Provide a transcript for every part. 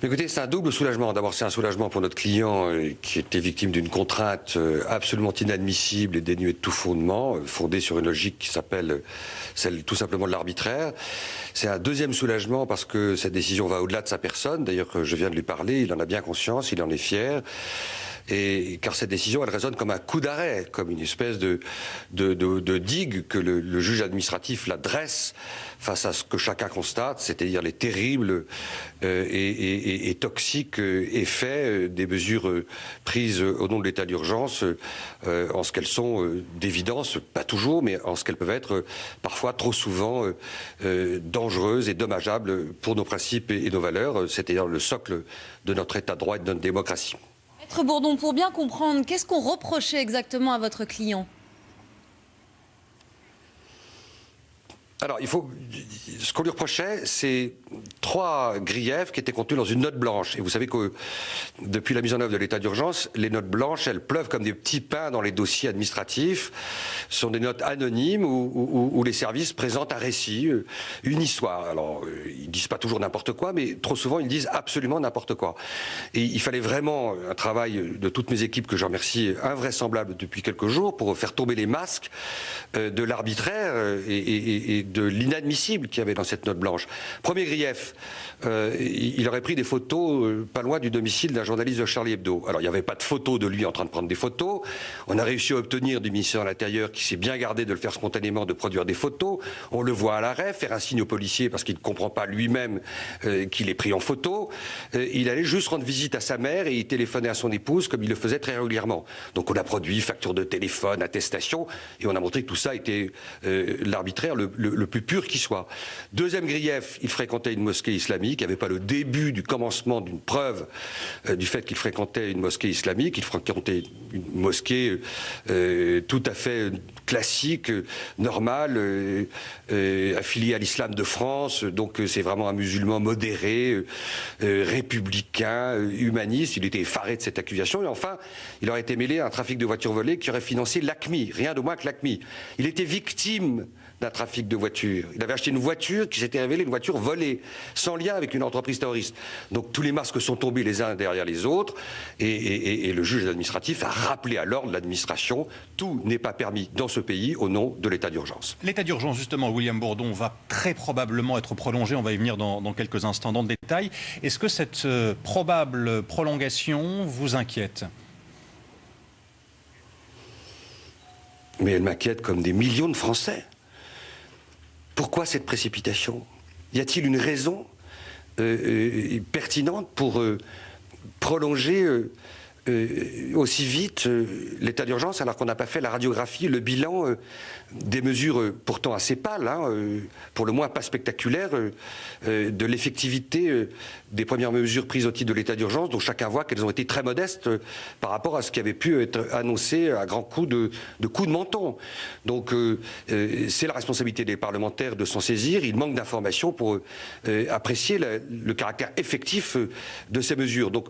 Écoutez, c'est un double soulagement. D'abord, c'est un soulagement pour notre client qui était victime d'une contrainte absolument inadmissible et dénuée de tout fondement, fondée sur une logique qui s'appelle celle tout simplement de l'arbitraire. C'est un deuxième soulagement parce que cette décision va au-delà de sa personne. D'ailleurs, je viens de lui parler, il en a bien conscience, il en est fier. Car cette décision, elle résonne comme un coup d'arrêt, comme une espèce de digue que le juge administratif la dresse face à ce que chacun constate, c'est-à-dire les terribles et toxiques effets des mesures prises au nom de l'état d'urgence, en ce qu'elles sont d'évidence, pas toujours, mais en ce qu'elles peuvent être parfois trop souvent dangereuses et dommageables pour nos principes et nos valeurs, c'est-à-dire le socle de notre état de droit et de notre démocratie. Maître Bourdon, pour bien comprendre, qu'est-ce qu'on reprochait exactement à votre client ? Alors, ce qu'on lui reprochait, c'est 3 griefs qui étaient contenus dans une note blanche. Et vous savez que depuis la mise en œuvre de l'état d'urgence, les notes blanches, elles pleuvent comme des petits pains dans les dossiers administratifs. Ce sont des notes anonymes où les services présentent un récit, une histoire. Alors, ils disent pas toujours n'importe quoi, mais trop souvent, ils disent absolument n'importe quoi. Et il fallait vraiment un travail de toutes mes équipes, que je remercie, invraisemblable depuis quelques jours, pour faire tomber les masques de l'arbitraire et de l'inadmissible qu'il y avait dans cette note blanche. Premier grief, il aurait pris des photos pas loin du domicile d'un journaliste de Charlie Hebdo. Alors il n'y avait pas de photos de lui en train de prendre des photos. On a réussi à obtenir du ministère de l'Intérieur, qui s'est bien gardé de le faire spontanément, de produire des photos. On le voit à l'arrêt, faire un signe au policier parce qu'il ne comprend pas lui-même qu'il est pris en photo. Il allait juste rendre visite à sa mère et il téléphonait à son épouse comme il le faisait très régulièrement. Donc on a produit facture de téléphone, attestation, et on a montré que tout ça était l'arbitraire le plus pur qui soit. Deuxième grief, il fréquentait une mosquée islamique. Il n'y avait pas le début du commencement d'une preuve du fait qu'il fréquentait une mosquée islamique. Il fréquentait une mosquée tout à fait classique, normale, affiliée à l'islam de France. Donc c'est vraiment un musulman modéré, républicain, humaniste. Il était effaré de cette accusation. Et enfin, il aurait été mêlé à un trafic de voitures volées qui aurait financé l'ACMI, rien de moins que l'ACMI. Il était victime d'un trafic de voitures. Il avait acheté une voiture qui s'était révélée une voiture volée, sans lien avec une entreprise terroriste. Donc tous les masques sont tombés les uns derrière les autres, et le juge administratif a rappelé à l'ordre l'administration. Tout n'est pas permis dans ce pays au nom de l'état d'urgence. L'état d'urgence, justement, William Bourdon, va très probablement être prolongé. On va y venir dans quelques instants dans le détail. Est-ce que cette probable prolongation vous inquiète ? Mais elle m'inquiète comme des millions de Français. Pourquoi cette précipitation ? Y a-t-il une raison pertinente pour prolonger aussi vite l'état d'urgence alors qu'on n'a pas fait la radiographie, le bilan des mesures pourtant assez pâles, pour le moins pas spectaculaires, de l'effectivité des premières mesures prises au titre de l'état d'urgence, dont chacun voit qu'elles ont été très modestes par rapport à ce qui avait pu être annoncé à grands coups de menton. Donc c'est la responsabilité des parlementaires de s'en saisir. Il manque d'informations pour apprécier le caractère effectif de ces mesures. Donc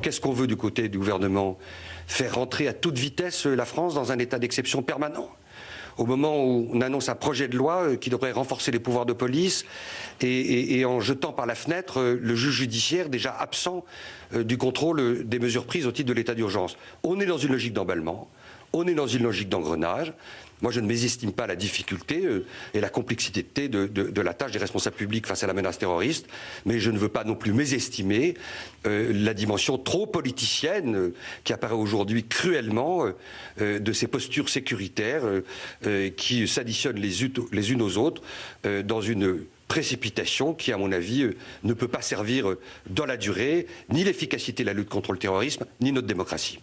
qu'est-ce qu'on veut du côté du gouvernement ? Faire rentrer à toute vitesse la France dans un état d'exception permanent ? Au moment où on annonce un projet de loi qui devrait renforcer les pouvoirs de police et en jetant par la fenêtre le juge judiciaire déjà absent du contrôle des mesures prises au titre de l'état d'urgence. On est dans une logique d'emballement, on est dans une logique d'engrenage. Moi, je ne mésestime pas la difficulté et la complexité de la tâche des responsables publics face à la menace terroriste, mais je ne veux pas non plus mésestimer la dimension trop politicienne qui apparaît aujourd'hui cruellement de ces postures sécuritaires qui s'additionnent les unes aux autres dans une précipitation qui, à mon avis, ne peut pas servir dans la durée ni l'efficacité de la lutte contre le terrorisme, ni notre démocratie.